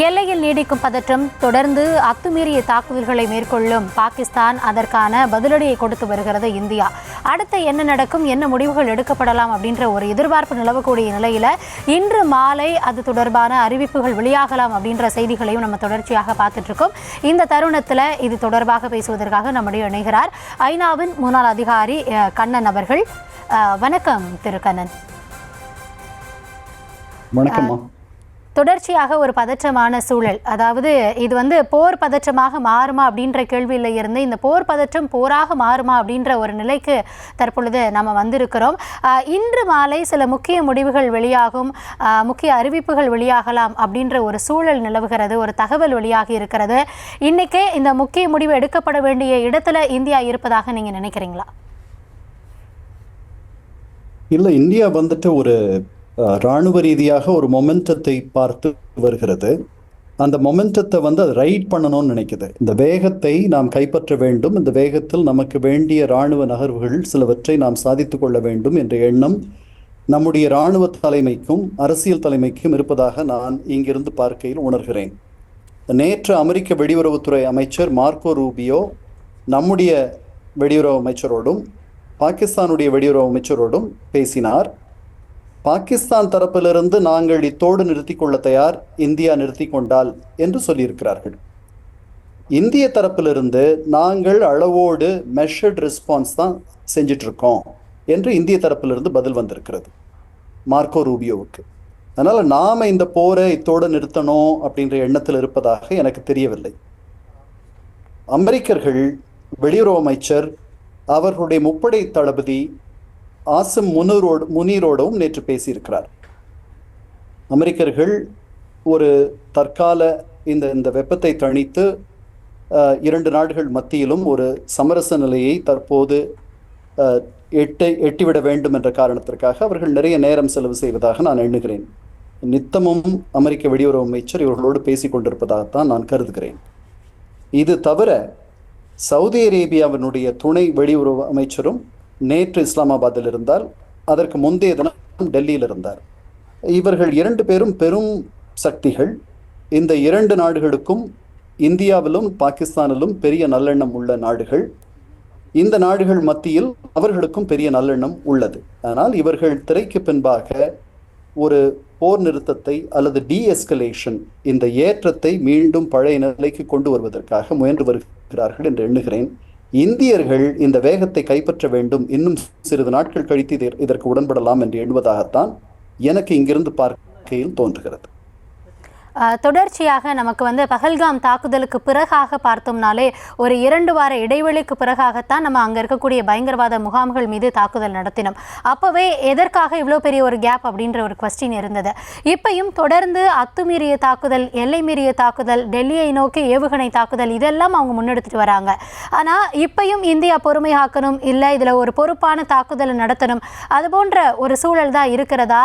எல்லையில் நீடிக்கும் பதற்றம், தொடர்ந்து அத்துமீறிய தாக்குதல்களை மேற்கொள்ளும் பாகிஸ்தான், அதற்கான பதிலடியை கொடுத்து வருகிறது இந்தியா. அடுத்து என்ன நடக்கும், என்ன முடிவுகள் எடுக்கப்படலாம் அப்படின்ற ஒரு எதிர்பார்ப்பு நிலவக்கூடிய நிலையில் இன்று மாலை அது தொடர்பான அறிவிப்புகள் வெளியாகலாம் அப்படின்ற செய்திகளையும் நம்ம தொடர்ச்சியாக பார்த்துட்டு இருக்கோம். இந்த தருணத்தில் இது தொடர்பாக பேசுவதற்காக நம்முடைய இணைகிறார் ஐநாவின் முன்னாள் அதிகாரி கண்ணன் அவர்கள். வணக்கம் திரு கண்ணன். வணக்கம்மா. தொடர்ச்சியாக ஒரு பதற்றமான சூழல், அதாவது இது போர் பதற்றமாக மாறுமா அப்படின்ற கேள்வியில் இருந்து இந்த போர் பதற்றம் போராக மாறுமா அப்படின்ற ஒரு நிலைக்கு தற்பொழுது நம்ம வந்திருக்கிறோம். இன்று மாலை சில முக்கிய முடிவுகள் வெளியாகும், முக்கிய அறிவிப்புகள் வெளியாகலாம் அப்படின்ற ஒரு சூழல் நிலவுகிறது, ஒரு தகவல் வெளியாகி இருக்கிறது. இன்னைக்கே இந்த முக்கிய முடிவு எடுக்கப்பட வேண்டிய இடத்துல இந்தியா இருப்பதாக நீங்க நினைக்கிறீங்களா? இல்லை, இந்தியா ஒரு இராணுவ ரீதியாக ஒரு மொமெண்டத்தை பார்த்து வருகிறது. அந்த மொமெண்டத்தை அது ரைட் பண்ணணும்னு நினைக்குது. இந்த வேகத்தை நாம் கைப்பற்ற வேண்டும், இந்த வேகத்தில் நமக்கு வேண்டிய இராணுவ நகர்வுகள் சிலவற்றை நாம் சாதித்து கொள்ள வேண்டும் என்ற எண்ணம் நம்முடைய இராணுவ தலைமைக்கும் அரசியல் தலைமைக்கும் இருப்பதாக நான் இங்கிருந்து பார்க்கையில் உணர்கிறேன். நேற்று அமெரிக்க வெளியுறவுத்துறை அமைச்சர் மார்க்கோ ரூபியோ நம்முடைய வெளியுறவு அமைச்சரோடும் பாகிஸ்தானுடைய வெளியுறவு அமைச்சரோடும் பேசினார். பாகிஸ்தான் தரப்பிலிருந்து நாங்கள் இத்தோடு நிறுத்தி கொள்ள தயார், இந்தியா நிறுத்தி கொண்டால் என்று சொல்லியிருக்கிறார்கள். இந்திய தரப்பிலிருந்து நாங்கள் அளவோடு மெஷர்ட் ரெஸ்பான்ஸ் தான் செஞ்சிட்டு இருக்கோம் என்று இந்திய தரப்பிலிருந்து பதில் வந்திருக்கிறது மார்க்கோ ரூபியோவுக்கு. அதனால் நாம் இந்த போரை இத்தோடு நிறுத்தணும் அப்படின்ற எண்ணத்தில் இருப்பதாக எனக்கு தெரியவில்லை. அமெரிக்கர்கள் வெளியுறவு அமைச்சர் அவர்களுடைய முப்படை தளபதி ஆசிம் முனீரோடும் நேற்று பேசியிருக்கிறார். அமெரிக்கர்கள் ஒரு தற்கால இந்த வெப்பத்தை தணித்து இரண்டு நாடுகள் மத்தியிலும் ஒரு சமரச நிலையை தற்போது எட்டிவிட வேண்டும் என்ற காரணத்திற்காக அவர்கள் நிறைய நேரம் செலவு செய்வதாக நான் எண்ணுகிறேன். நித்தமும் அமெரிக்க வெளியுறவு அமைச்சர் இவர்களோடு பேசிக் கொண்டிருப்பதாகத்தான் நான் கருதுகிறேன். இது தவிர சவுதி அரேபியாவினுடைய துணை வெளியுறவு அமைச்சரும் நேற்று இஸ்லாமாபாத்தில் இருந்தார், அதற்கு முந்தைய தினம் டெல்லியில் இருந்தார். இவர்கள் இரண்டு பேரும் பெரும் சக்திகள். இந்த இரண்டு நாடுகளுக்கும் இந்தியாவிலும் பாகிஸ்தானிலும் பெரிய நல்லெண்ணம் உள்ள நாடுகள். இந்த நாடுகள் மத்தியில் அவர்களுக்கும் பெரிய நல்லெண்ணம் உள்ளது. ஆனால் இவர்கள் திரைக்கு பின்பாக ஒரு போர் நிறுத்தத்தை அல்லது டீஎஸ்கலேஷன், இந்த ஏற்றத்தை மீண்டும் பழைய நிலைக்கு கொண்டு வருவதற்காக முயன்று வருகிறார்கள் என்று எண்ணுகிறேன். இந்தியர்கள் இந்த வேகத்தை கைப்பற்ற வேண்டும், இன்னும் சிறிது நாட்கள் கழித்து இதற்கு உடன்படலாம் என்று எண்ணுவதாகத்தான் எனக்கு இங்கிருந்து பார்க்கையில் தோன்றுகிறது. தொடர்ச்சியாக நமக்கு பஹல்காம் தாக்குதலுக்கு பிறகாக பார்த்தோம்னாலே ஒரு 2 வார இடைவெளிக்கு பிறகாகத்தான் நம்ம அங்கே இருக்கக்கூடிய பயங்கரவாத முகாம்கள் மீது தாக்குதல் நடத்தினோம். அப்போவே எதற்காக இவ்வளோ பெரிய ஒரு கேப் அப்படின்ற ஒரு கொஸ்டின் இருந்தது. இப்பையும் தொடர்ந்து அத்துமீறிய தாக்குதல், எல்லை மீறிய தாக்குதல், டெல்லியை நோக்கி ஏவுகணை தாக்குதல், இதெல்லாம் அவங்க முன்னெடுத்துட்டு வராங்க. ஆனால் இப்பையும் இந்தியா பொறுமை காக்கணும், இல்லை இதில் ஒரு பொறுப்பான தாக்குதலை நடத்தணும், அது போன்ற ஒரு சூழல் தான் இருக்கிறதா?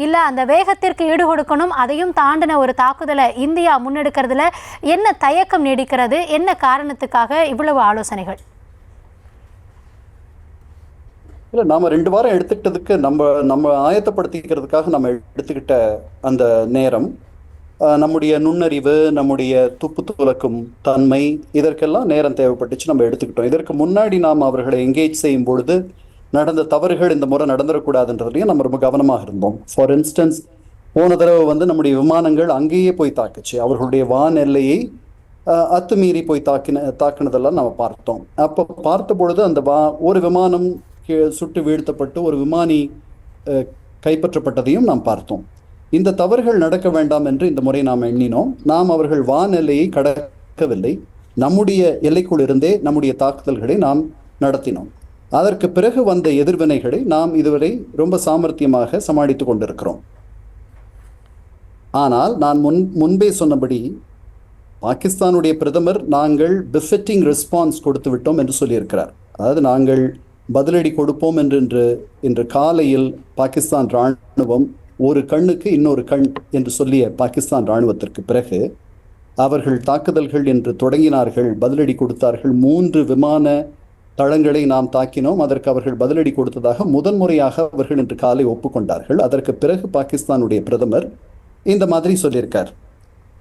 இல்லை அந்த வேகத்திற்கு ஈடு கொடுக்கணும், அதையும் தாண்டின ஒரு தாக்குதலை இந்தியா முன்னெடுக்கிறதுல என்ன தயக்கம் நீடிக்கிறது? என்ன காரணத்துக்காக இவ்வளவு ஆலோசனைகள்? இல்லை, நாம 2 வாரம் எடுத்துக்கிட்டதுக்கு நம்ம ஆயத்தப்படுத்திக்கிறதுக்காக நம்ம எடுத்துக்கிட்ட அந்த நேரம், நம்முடைய நுண்ணறிவு, நம்முடைய துப்பு துலக்கும் தன்மை, இதற்கெல்லாம் நேரம் தேவைப்பட்டுச்சு, நம்ம எடுத்துக்கிட்டோம். இதற்கு முன்னாடி நாம் அவர்களை என்கேஜ் செய்யும் பொழுது நடந்த தவறுகள் இந்த முறை நடந்துடக்கூடாதுன்றதுலையும் நம்ம ரொம்ப கவனமாக இருந்தோம். ஃபார் இன்ஸ்டன்ஸ், போன தடவை நம்முடைய விமானங்கள் அங்கேயே போய் தாக்குச்சு, அவர்களுடைய வான் எல்லையை அத்துமீறி போய் தாக்கினதெல்லாம் நம்ம பார்த்தோம். அப்போ பார்த்த பொழுது அந்த ஒரு விமானம் சுட்டு வீழ்த்தப்பட்டு ஒரு விமானி கைப்பற்றப்பட்டதையும் நாம் பார்த்தோம். இந்த தவறுகள் நடக்க வேண்டாம் என்று இந்த முறை நாம் எண்ணினோம். நாம் அவர்கள் வான் எல்லையை கடக்கவில்லை, நம்முடைய எல்லைக்குள் இருந்தே நம்முடைய தாக்குதல்களை நாம் நடத்தினோம். அதற்கு பிறகு வந்த எதிர்வினைகளை நாம் இதுவரை ரொம்ப சாமர்த்தியமாக சமாளித்து கொண்டிருக்கிறோம். ஆனால் நான் முன்பே சொன்னபடி பாகிஸ்தானுடைய பிரதமர் நாங்கள் பிஃபிட்டிங் ரெஸ்பான்ஸ் கொடுத்து விட்டோம் என்று சொல்லியிருக்கிறார். அதாவது நாங்கள் பதிலடி கொடுப்போம் இன்று காலையில் பாகிஸ்தான் இராணுவம் ஒரு கண்ணுக்கு இன்னொரு கண் என்று சொல்லிய பாகிஸ்தான் இராணுவத்திற்கு பிறகு அவர்கள் தாக்குதல்கள் என்று தொடங்கினார்கள், பதிலடி கொடுத்தார்கள். 3 விமான தளங்களை நாம் தாக்கினோம், அதற்கு அவர்கள் பதிலடி கொடுத்ததாக முதன்முறையாக அவர்கள் இன்று காலை ஒப்புக்கொண்டார்கள். அதற்கு பிறகு பாகிஸ்தானுடைய பிரதமர் இந்த மாதிரி சொல்லியிருக்கார்.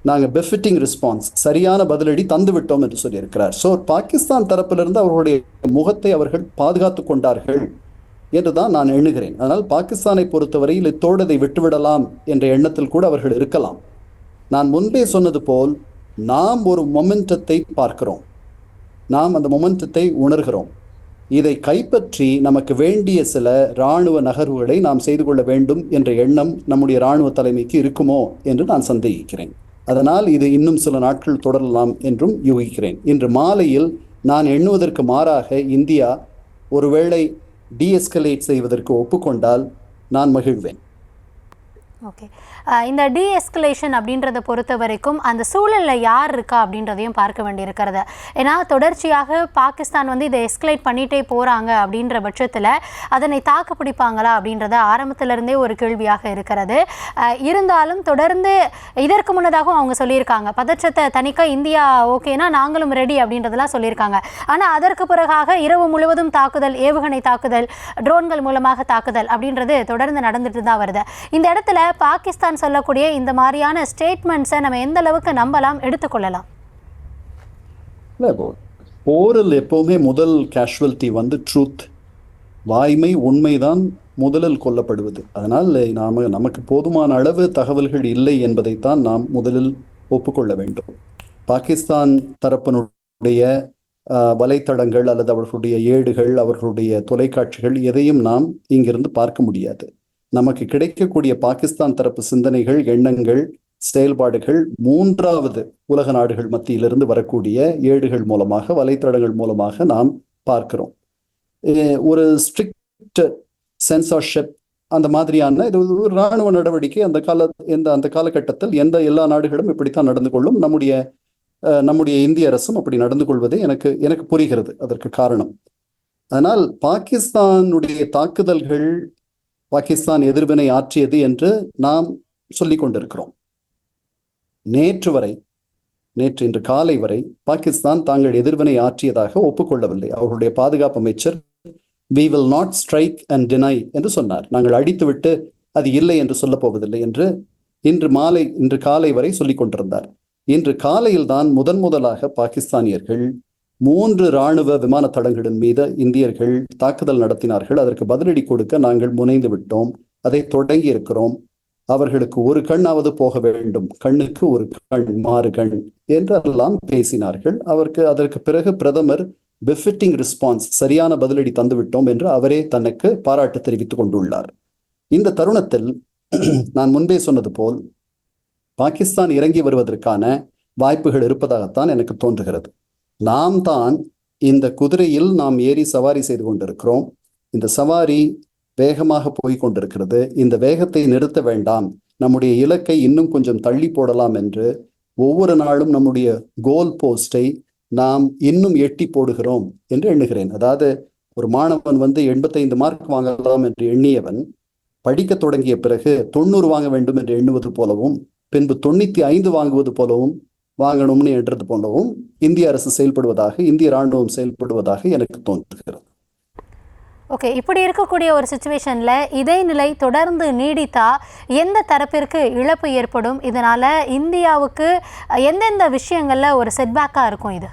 நாங்கள் பெஃபிட்டிங் ரெஸ்பான்ஸ், சரியான பதிலடி தந்து விட்டோம் என்று சொல்லியிருக்கிறார். ஸோ பாகிஸ்தான் தரப்பிலிருந்து அவர்களுடைய முகத்தை அவர்கள் பாதுகாத்து கொண்டார்கள் என்று தான் நான் எண்ணுகிறேன். அதனால் பாகிஸ்தானை பொறுத்தவரையில் இத்தோடு அதை விட்டுவிடலாம் என்ற எண்ணத்தில் கூட அவர்கள் இருக்கலாம். நான் முன்பே சொன்னது போல் நாம் ஒரு மொமெண்டத்தை பார்க்கிறோம், நாம் அந்த மொமெண்டத்தை உணர்கிறோம். இதை கைப்பற்றி நமக்கு வேண்டிய சில இராணுவ நகர்வுகளை நாம் செய்து கொள்ள வேண்டும் என்ற எண்ணம் நம்முடைய இராணுவ தலைமைக்கு இருக்குமோ என்று நான் சந்தேகிக்கிறேன். அதனால் இது இன்னும் சில நாட்கள் தொடரலாம் என்றும் யூகிக்கிறேன். இன்று மாலையில் நான் எண்ணுவதற்கு மாறாக இந்தியா ஒருவேளை டீஎஸ்கலேட் செய்வதற்கு ஒப்புக்கொண்டால் நான் மகிழ்வேன். ஓகே, இந்த டீஎஸ்கலேஷன் அப்படின்றத பொறுத்த வரைக்கும் அந்த சூழலில் யார் இருக்கா அப்படின்றதையும் பார்க்க வேண்டியிருக்கிறது. ஏன்னா தொடர்ச்சியாக பாகிஸ்தான் வந்து இதை எஸ்கலேட் பண்ணிகிட்டே போகிறாங்க அப்படின்ற பட்சத்தில் அதனை தாக்கு பிடிப்பாங்களா அப்படின்றத ஆரம்பத்திலிருந்தே ஒரு கேள்வியாக இருக்கிறது. இருந்தாலும் தொடர்ந்து இதற்கு முன்னதாகவும் அவங்க சொல்லியிருக்காங்க, பதற்றத்தை தணிக்க இந்தியா ஓகேனா நாங்களும் ரெடி அப்படின்றதெல்லாம் சொல்லியிருக்காங்க. ஆனால் அதற்கு பிறகாக இரவு முழுவதும் தாக்குதல், ஏவுகணை தாக்குதல், ட்ரோன்கள் மூலமாக தாக்குதல் அப்படின்றது தொடர்ந்து நடந்துட்டு தான் வருது. இந்த இடத்துல பாகிஸ்தான் சொல்லக்கூடிய இந்த மாதிரியான ஸ்டேட்மெண்ட்ஸை நம்ம எந்த அளவுக்கு நம்பலாம், எடுத்துக்கொள்ளலாம்? போரில் எப்பவுமே முதல் கேஷுவல்டி வந்து ட்ரூத், வாய்மை, உண்மைதான் முதலில் கொல்லப்படுவது. அதனால் நமக்கு போதுமான அளவு தகவல்கள் இல்லை என்பதைத்தான் நாம் முதலில் ஒப்புக்கொள்ள வேண்டும். பாகிஸ்தான் தரப்பினுடைய வலைத்தளங்கள் அல்லது அவர்களுடைய ஏடுகள், அவர்களுடைய தொலைக்காட்சிகள் எதையும் நாம் இங்கிருந்து பார்க்க முடியாது. நமக்கு கிடைக்கக்கூடிய பாகிஸ்தான் தரப்பு சிந்தனைகள், எண்ணங்கள், செயல்பாடுகள் மூன்றாவது உலக நாடுகள் மத்தியிலிருந்து வரக்கூடிய ஏடுகள் மூலமாக, வலைத்தளங்கள் மூலமாக நாம் பார்க்கிறோம். ஒரு ஸ்ட்ரிக்ட் சென்சார்ஷிப் அந்த மாதிரியான இது ஒரு இராணுவ நடவடிக்கை அந்த காலகட்டத்தில் எல்லா நாடுகளும் இப்படித்தான் நடந்து கொள்ளும். நம்முடைய இந்திய அரசும் அப்படி நடந்து கொள்வதே எனக்கு புரிகிறது அதற்கு காரணம். அதனால் பாகிஸ்தானுடைய தாக்குதல்கள் பாகிஸ்தான் எதிர்வினை ஆற்றியது என்று நாம் சொல்லிக் கொண்டிருக்கிறோம். இன்று காலை வரை பாகிஸ்தான் தாங்கள் எதிர்வினை ஆற்றியதாக ஒப்புக்கொள்ளவில்லை. அவர்களுடைய பாதுகாப்பு அமைச்சர் we will not strike and deny என்று சொன்னார். நாங்கள் அடித்துவிட்டு அது இல்லை என்று சொல்லப் போவதில்லை என்று இன்று காலை வரை சொல்லிக் கொண்டிருந்தார். இன்று காலையில் தான் முதலாக பாகிஸ்தானியர்கள் 3 இராணுவ விமான தளங்களின் மீது இந்தியர்கள் தாக்குதல் நடத்தினார்கள். அதற்கு பதிலடி கொடுக்க நாங்கள் முனைந்து விட்டோம், அதை தொடங்கி இருக்கிறோம். அவர்களுக்கு ஒரு கண்ணாவது போக வேண்டும், கண்ணுக்கு ஒரு கண் மாறு கண் என்றெல்லாம் பேசினார்கள். அதற்கு பிறகு பிரதமர் பெஃபிட்டிங் ரெஸ்பான்ஸ், சரியான பதிலடி தந்துவிட்டோம் என்று அவரே தனக்கு பாராட்டு தெரிவித்துக் கொண்டுள்ளார். இந்த தருணத்தில் நான் முன்பே சொன்னது போல் பாகிஸ்தான் இறங்கி வருவதற்கான வாய்ப்புகள் இருப்பதாகத்தான் எனக்கு தோன்றுகிறது. நாம் தான் இந்த குதிரையில் நாம் ஏறி சவாரி செய்து கொண்டிருக்கிறோம். இந்த சவாரி வேகமாக போய் கொண்டிருக்கிறது. இந்த வேகத்தை நிறுத்த வேண்டாம், நம்முடைய இலக்கை இன்னும் கொஞ்சம் தள்ளி போடலாம் என்று ஒவ்வொரு நாளும் நம்முடைய கோல் போஸ்டை நாம் இன்னும் எட்டி போடுகிறோம் என்று எண்ணுகிறேன். அதாவது ஒரு மாணவன் 85 மார்க் வாங்கலாம் என்று எண்ணியவன் படிக்க தொடங்கிய பிறகு 90 வாங்க வேண்டும் என்று எண்ணுவது போலவும், பின்பு 95 வாங்குவது போலவும் வாங்கணும்னு என்றது போலவும் இந்திய அரசு செயல்படுவதாக, இந்திய இராணுவம் செயல்படுவதாக எனக்கு தோன்றுகிறது. ஓகே, இப்படி இருக்கக்கூடிய ஒரு சிச்சுவேஷனில் இதே நிலை தொடர்ந்து நீடித்தா எந்த தரப்பிற்கு இழப்பு ஏற்படும்? இதனால இந்தியாவுக்கு எந்தெந்த விஷயங்கள்ல ஒரு செட்பேக்காக இருக்கும்? இது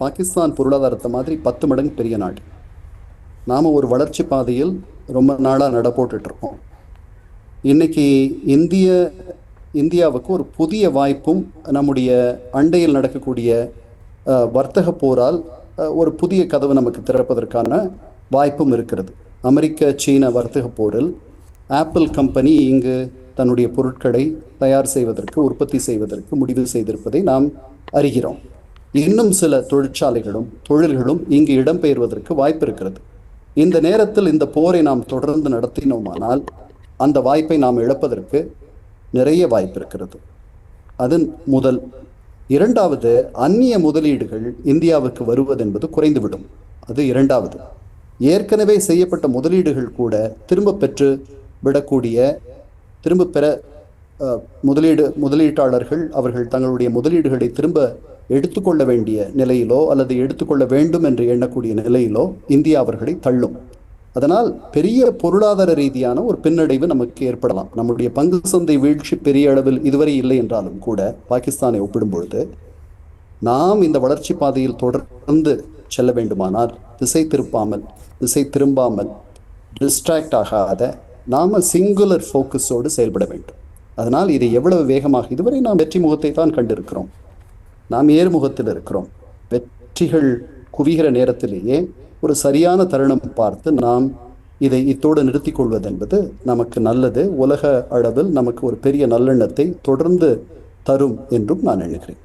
பாகிஸ்தான் பொருளாதாரத்தை மாதிரி 10 மடங்கு பெரிய நாடு. நாம ஒரு வளர்ச்சி பாதையில் ரொம்ப நாளாக நட போட்டுட்டு இருக்கோம். இன்னைக்கு இந்தியாவுக்கு ஒரு புதிய வாய்ப்பும் நம்முடைய அண்டையில் நடக்கக்கூடிய வர்த்தக போரால் ஒரு புதிய கதவு நமக்கு திறப்பதற்கான வாய்ப்பும் இருக்கிறது. அமெரிக்க சீன வர்த்தக போரில் ஆப்பிள் கம்பெனி இங்கு தன்னுடைய பொருட்களை தயார் செய்வதற்கு, உற்பத்தி செய்வதற்கு முடிவு செய்திருப்பதை நாம் அறிகிறோம். இன்னும் சில தொழில்களும் இங்கு இடம்பெயர்வதற்கு வாய்ப்பு இருக்கிறது. இந்த நேரத்தில் இந்த போரை நாம் தொடர்ந்து நடத்தினோமானால் அந்த வாய்ப்பை நாம் இழப்பதற்கு நிறைய வாய்ப்பு இருக்கிறது. அது முதல். இரண்டாவது, அந்நிய முதலீடுகள் இந்தியாவுக்கு வருவது என்பது குறைந்துவிடும். அது இரண்டாவது. ஏற்கனவே செய்யப்பட்ட முதலீடுகள் கூட திரும்ப பெற முதலீட்டாளர்கள் அவர்கள் தங்களுடைய முதலீடுகளை திரும்ப எடுத்துக்கொள்ள வேண்டிய நிலையிலோ அல்லது எடுத்துக்கொள்ள வேண்டும் என்று எண்ணக்கூடிய நிலையிலோ இந்தியா அவர்களை தள்ளும். அதனால் பெரிய பொருளாதார ரீதியான ஒரு பின்னடைவு நமக்கு ஏற்படலாம். நம்முடைய பங்கு சந்தை வீழ்ச்சி பெரிய அளவில் இதுவரை இல்லை என்றாலும் கூட பாகிஸ்தானை ஒப்பிடும் பொழுது நாம் இந்த வளர்ச்சி பாதையில் தொடர்ந்து செல்ல வேண்டுமானால் திசை திரும்பாமல் டிஸ்ட்ராக்ட் ஆகாத நாம சிங்குலர் ஃபோக்கஸோடு செயல்பட வேண்டும். அதனால் இதை எவ்வளவு வேகமாக, இதுவரை நாம் வெற்றி முகத்தை தான் கண்டிருக்கிறோம், நாம் ஏறுமுகத்தில் இருக்கிறோம். வெற்றிகள் குவிகிற நேரத்திலேயே ஒரு சரியான தருணம் பார்த்து நாம் இதை இத்தோடு நிறுத்திக் கொள்வது என்பது நமக்கு நல்லது, உலக அளவில் நமக்கு ஒரு பெரிய நல்லெண்ணத்தை தொடர்ந்து தரும் என்றும் நான் நினைக்கிறேன்.